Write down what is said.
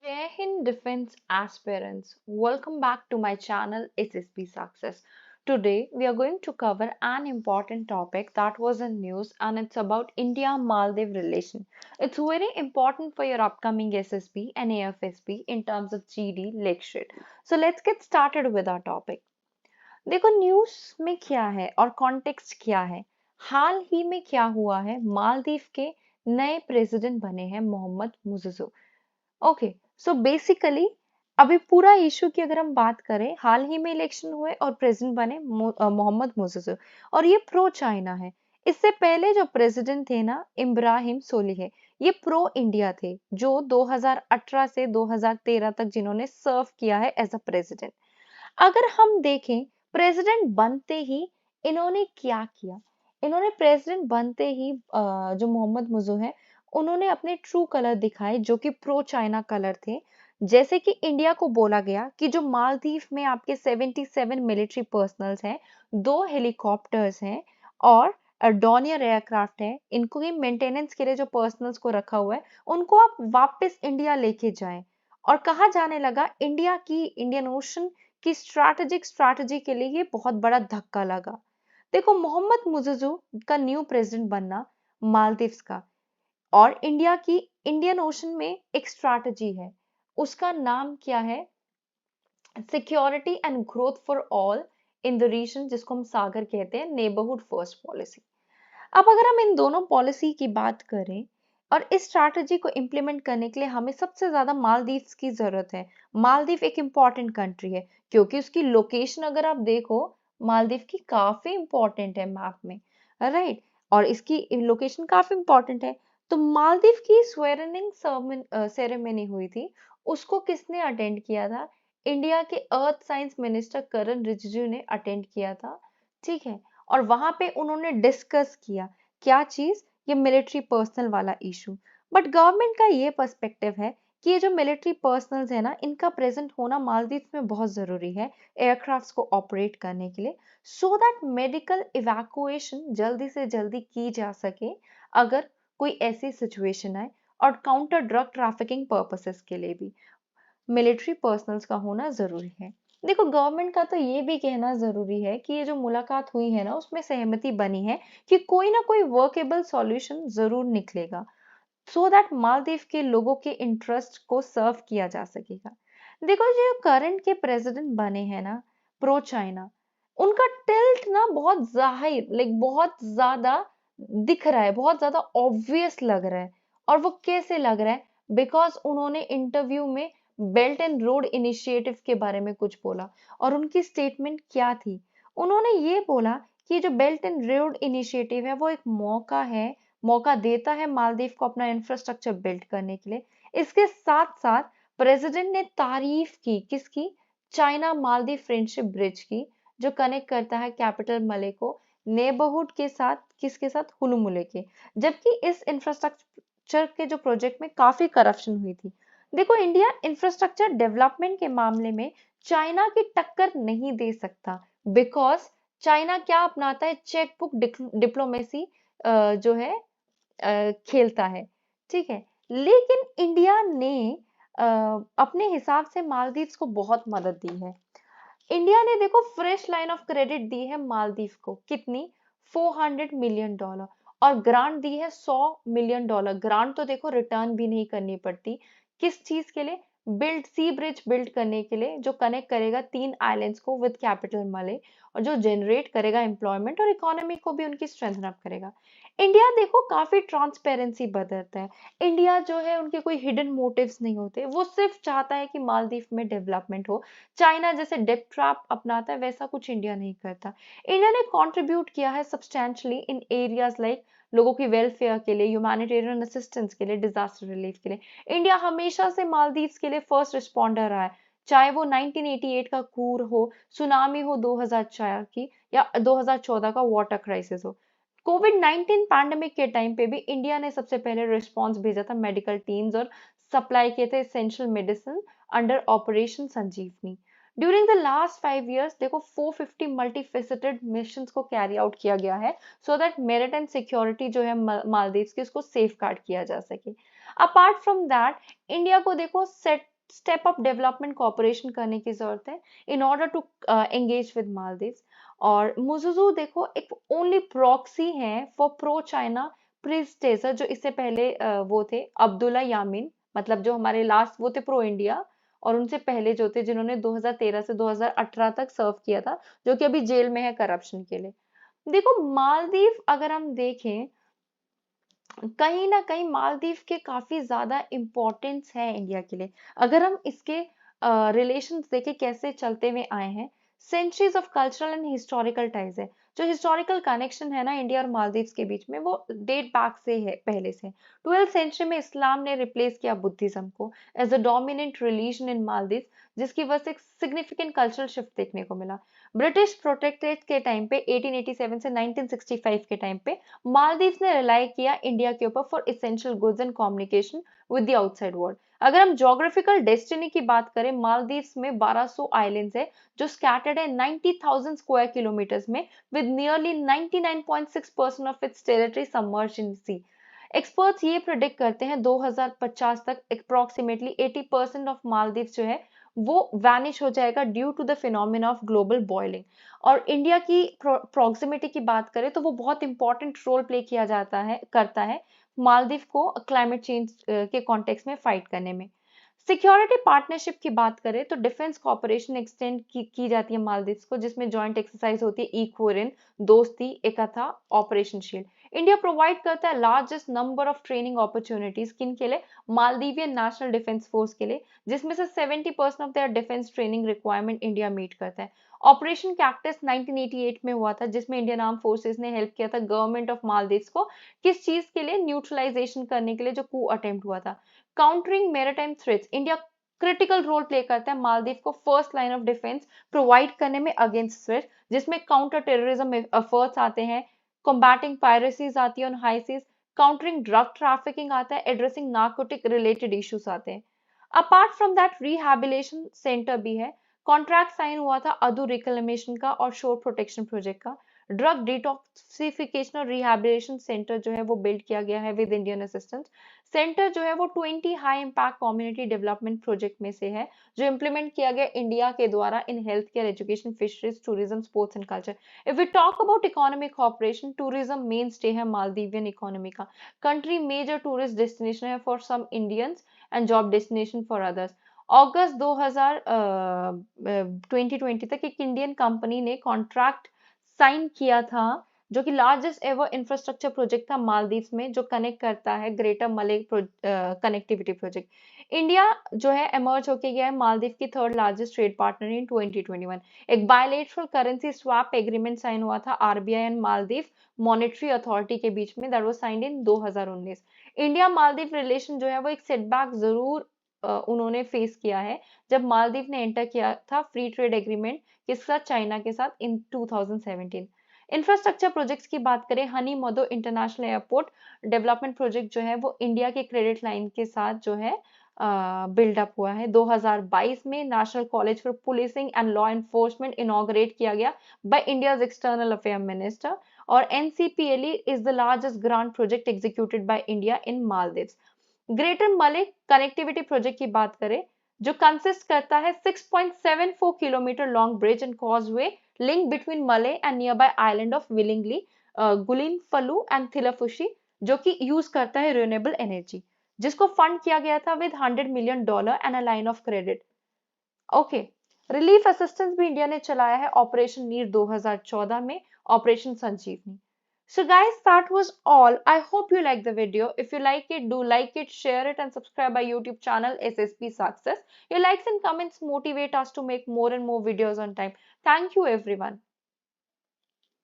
Jai Hind Defense Aspirants, welcome back to my channel SSB Success. Today we are going to cover an important topic that was in news and it's about India-Maldives relation. It's very important for your upcoming SSB and AFSB in terms of GD lecture. So let's get started with our topic. देखो news में क्या है और context क्या है। हाल ही में क्या हुआ है, मालदीव के नए प्रेसिडेंट बने हैं मोहम्मद मुज़्ज़ो। ओके, सो बेसिकली अभी पूरा इशू की अगर हम बात करें, हाल ही में इलेक्शन हुए और प्रेसिडेंट बने मोहम्मद मुज़्ज़ो और ये प्रो चाइना है। इससे पहले जो प्रेसिडेंट थे ना, इब्राहिम सोलिह, ये प्रो इंडिया थे, जो 2018 से 2013 तक जिन्होंने सर्व किया है एज अ प्रेसिडेंट। अगर हम देखें प्रेसिडेंट बनते ही इन्होंने क्या किया, इन्होंने प्रेसिडेंट बनते ही जो मोहम्मद मुज़्ज़ो है उन्होंने अपने ट्रू कलर दिखाए जो कि प्रो चाइना कलर थे। जैसे कि इंडिया को बोला गया कि जो मालदीव में आपके 77 मिलिट्री पर्सनल्स हैं, 2 हेलीकॉप्टर्स हैं और डॉनियर एयरक्राफ्ट है, इनको ही मेंटेनेंस के लिए जो पर्सनल्स को रखा हुआ है उनको आप वापस इंडिया लेके जाएं। और कहा जाने लगा इंडिया की इंडियन ओशन की स्ट्रैटेजी के लिए ये बहुत बड़ा धक्का लगा। देखो मोहम्मद मुज़्ज़ो का न्यू प्रेसिडेंट बनना मालदीव्स का और इंडिया की इंडियन ओशन में एक स्ट्रैटेजी है, उसका नाम क्या है, security and growth for all in the region, जिसको हम सागर कहते हैं, नेबरहुड फर्स्ट पॉलिसी। अब अगर हम इन दोनों पॉलिसी की बात करें और इस स्ट्रैटेजी को इम्प्लीमेंट करने के लिए हमें सबसे ज्यादा मालदीव्स की जरूरत है। मालदीव एक इम्पॉर्टेंट कंट्री है क्योंकि उसकी लोकेशन अगर आप देखो, मालदीव की काफी इम्पोर्टेंट है मैप में, राइट। और इसकी लोकेशन काफी इम्पोर्टेंट है। तो मालदीव की स्वेरिंग सेरेमनी हुई थी, उसको किसने अटेंड किया था? इंडिया के अर्थ साइंस मिनिस्टर करण रिजिजू ने अटेंड किया था, ठीक है। और वहां पे उन्होंने डिस्कस किया क्या चीज, ये मिलिट्री पर्सनल वाला इशू। बट गवर्नमेंट का ये पर्सपेक्टिव है कि ये जो मिलिट्री पर्सनल्स है ना, इनका प्रेजेंट होना मालदीव में बहुत जरूरी है एयरक्राफ्ट्स को ऑपरेट करने के लिए, सो दैट मेडिकल इवैक्यूएशन जल्दी से जल्दी की जा सके अगर कोई ऐसी सिचुएशन आए, और काउंटर ड्रग ट्रैफिकिंग पर्पसेस के लिए भी मिलिट्री पर्सनल्स का होना जरूरी है। देखो गवर्नमेंट का तो ये भी कहना जरूरी है कि ये जो मुलाकात हुई है ना, उसमें सहमति बनी है कि कोई ना कोई वर्केबल सॉल्यूशन जरूर निकलेगा, सो दैट मालदीव के लोगों के इंटरेस्ट को सर्व किया जा सकेगा। देखो जो करंट के प्रेसिडेंट बने हैं ना, प्रो चाइना, उनका टिल्ट ना बहुत जाहिर, लाइक बहुत ज्यादा दिख रहा है, बहुत ज्यादा ऑब्वियस लग रहा है। और वो कैसे लग रहा है? बिकॉज उन्होंने इंटरव्यू में बेल्ट एंड रोड इनिशिएटिव के बारे में कुछ बोला। और उनकी स्टेटमेंट क्या थी? उन्होंने ये बोला कि जो बेल्ट एंड रोड इनिशिएटिव है वो एक मौका है, मौका देता है मालदीव को अपना इंफ्रास्ट्रक्चर बिल्ड करने के लिए। इसके साथ साथ प्रेसिडेंट ने तारीफ की किसकी? चाइना मालदीव फ्रेंडशिप ब्रिज की, जो कनेक्ट करता है कैपिटल मले को नेबरहुड के साथ, किसके साथ? हुलुमुले के। जबकि इस इंफ्रास्ट्रक्चर के जो प्रोजेक्ट में काफी करप्शन हुई थी। देखो इंडिया इंफ्रास्ट्रक्चर डेवलपमेंट के मामले में चाइना की टक्कर नहीं दे सकता, बिकॉज चाइना क्या अपनाता है? चेक बुक डिप्लोमेसी जो है खेलता है, ठीक है। लेकिन इंडिया ने अपने हिसाब से मालदीव्स को बहुत मदद दी है। इंडिया ने देखो फ्रेश लाइन ऑफ क्रेडिट दी है मालदीव को, कितनी? $400 मिलियन। और ग्रांट दी है $100 मिलियन। ग्रांट तो देखो रिटर्न भी नहीं करनी पड़ती। किस चीज के लिए? बिल्ड सी ब्रिज बिल्ड करने के लिए, जो कनेक्ट करेगा 3 आइलैंड्स को विद कैपिटल मले, और जो जनरेट करेगा एम्प्लॉयमेंट और इकोनॉमी को भी उनकी स्ट्रेंथन अप करेगा। इंडिया देखो काफी ट्रांसपेरेंसी बदलता है। इंडिया जो है, उनके कोई हिडन मोटिव्स नहीं होते, वो सिर्फ चाहता है कि मालदीव में डेवलपमेंट हो। चाइना जैसे डेप ट्रैप अपनाता है, वैसा कुछ इंडिया नहीं करता। इंडिया ने कंट्रीब्यूट किया है सब्सटैंशियली इन एरियाज लाइक लोगों की वेलफेयर के लिए, ह्यूमैनिटेरियन असिस्टेंस के लिए, डिजास्टर रिलीफ के लिए। इंडिया हमेशा से मालदीव्स के लिए फर्स्ट रिस्पॉन्डर रहा है, चाहे वो 1988 का कूर हो, सुनामी हो 2004 की, या 2014 का वाटर क्राइसिस हो। कोविड 19 पैंडेमिक के टाइम पे भी इंडिया ने सबसे पहले रिस्पॉन्स भेजा था, मेडिकल टीम्स, और सप्लाई किए थे essential medicine under operation Sanjeevani. During the last 5 years देखो 450 मल्टीफेसेटेड मिशन को कैरी आउट किया गया है, so that merit and security जो है मालदीव्स की, उसको सेफ गार्ड किया जा सके। अपार्ट फ्रॉम दैट इंडिया को देखो set step up development cooperation करने की जरूरत है in order to engage with Maldives. और मुजुजू देखो एक ओनली प्रॉक्सी है फॉर प्रो चाइना प्रीस्टेसर, जो इससे पहले वो थे अब्दुल्ला यामीन, मतलब जो हमारे लास्ट वो थे प्रो इंडिया, और उनसे पहले जो थे जिन्होंने 2013 से 2018 तक सर्व किया था, जो कि अभी जेल में है करप्शन के लिए। देखो मालदीव अगर हम देखें, कहीं ना कहीं मालदीव के काफी ज्यादा इम्पोर्टेंस है इंडिया के लिए। अगर हम इसके रिलेशंस देखें कैसे चलते हुए आए हैं, centuries of cultural and historical ties है। जो हिस्टोरिकल कनेक्शन है ना इंडिया और मालदीव्स के बीच में, वो डेट बैक से है, पहले से। 12th सेंचुरी में इस्लाम ने रिप्लेस किया बुद्धिज्म को as a dominant religion in Maldives, जिसकी वजह से एक सिग्निफिकेंट कल्चरल शिफ्ट देखने को मिला। ब्रिटिश प्रोटेक्टरेट के टाइम पे 1887 से 1965 के टाइम पे मालदीव्स ने रिलाई किया इंडिया के ऊपर for essential goods and communication with the outside world. अगर हम ज्योग्राफिकल डेस्टिनी की बात करें, मालदीव्स में 1200 आइलैंड्स है जो स्कैटर्ड है 90,000 स्क्वायर किलोमीटर्स में, with nearly 99.6% of its territory submerged in sea. Experts ये प्रिडिक्ट करते हैं 2050 तक अप्रोक्सीमेटली 80% ऑफ मालदीव जो है वो वैनिश हो जाएगा due to the phenomena of global boiling. और इंडिया की प्रॉक्सिमिटी की बात करें तो वो बहुत इंपॉर्टेंट रोल प्ले किया जाता है करता है मालदीव को क्लाइमेट चेंज के कॉन्टेक्स्ट में फाइट करने में। सिक्योरिटी पार्टनरशिप की बात करें तो डिफेंस कॉपरेशन एक्सटेंड की जाती है मालदीव्स को, जिसमें जॉइंट एक्सरसाइज होती है इक्वरिन, दोस्ती, एकता, ऑपरेशन शील्ड। इंडिया प्रोवाइड करता है largest number of training opportunities किन के लिए, मालदीवियन नेशनल डिफेंस फोर्स के लिए, जिसमें से 70% of their defence training requirement India meet करता है। ऑपरेशन कैक्टस 1988 में हुआ था, जिसमें इंडियन आर्म फोर्सेस ने हेल्प किया था गवर्नमेंट ऑफ मालदीव्स को, किस चीज के लिए, न्यूट्रलाइजेशन करने के लिए, जो कू अटेम्प्ट हुआ था। Countering maritime threats, India critical role play करता है मालदीव को first line of defence provide करने में अगेंस्ट थ्रेट, जिसमें काउंटर टेररिज्म एफर्ट्स आते हैं, कॉम्बैटिंग पायरेसीज आती है on high seas, countering drug trafficking आता है, एड्रेसिंग नार्कोटिक रिलेटेड इश्यूज आते हैं। Apart from that rehabilitation centre भी है, कॉन्ट्रैक्ट साइन हुआ था अदू रिक्लेमेशन का और शोर प्रोटेक्शन प्रोजेक्ट का। ड्रग डिटॉक्सिफिकेशन और रिहैबिलिटेशन सेंटर जो है वो बिल्ड किया गया है विद इंडियन असिस्टेंस। सेंटर जो है वो 20 high impact community development project में से है, जो इम्प्लीमेंट किया गया इंडिया के द्वारा in health care, education, fisheries, tourism, sports and culture. If we talk about economic cooperation, tourism mainstay है मालदीवियन इकोनॉमी का। कंट्री मेजर टूरिस्ट डेस्टिनेशन है for some Indians and job destination for others. अगस्त 2020 तक एक Indian company ने contract sign किया था, जो कि लार्जेस्ट एवर इंफ्रास्ट्रक्चर प्रोजेक्ट था मालदीव्स में, जो कनेक्ट करता है greater Male connectivity project. India जो है एमर्ज होके गया है मालदीव की third largest trade partner in 2021। एक bilateral currency swap agreement sign हुआ था RBI and Maldives monetary authority के बीच में, that was signed in 2019। India Maldives relation जो है वो एक सेटबैक जरूर उन्होंने फेस किया है जब मालदीव ने एंटर किया था फ्री ट्रेड एग्रीमेंट किसके साथ, चाइना के साथ, इन 2017। इंफ्रास्ट्रक्चर प्रोजेक्ट्स की बात करें, Hanimaadhoo international airport development project जो है वो इंडिया के क्रेडिट लाइन के साथ जो है बिल्डअप हुआ है। 2022 में national college for policing and law enforcement inaugurate किया गया by India's external affair minister. और NCPLE is the largest grant project executed by India in Maldives. Greater Male connectivity project की बात करें, जो कंसिस्ट करता है 6.74 kilometre long bridge and causeway link between Male and nearby island of Villingili, Gulhifalhu and Thilafushi, जो कि use करता है रिन्यूएबल एनर्जी, जिसको फंड किया गया था with $100 million and a line of credit. Okay, relief assistance भी इंडिया ने चलाया है ऑपरेशन नीर 2014 में, operation Sanjeevani. So guys, that was all. I hope you like the video. If you like it, do like it, share it and subscribe our YouTube channel SSP Success. Your likes and comments motivate us to make more and more videos on time. Thank you everyone.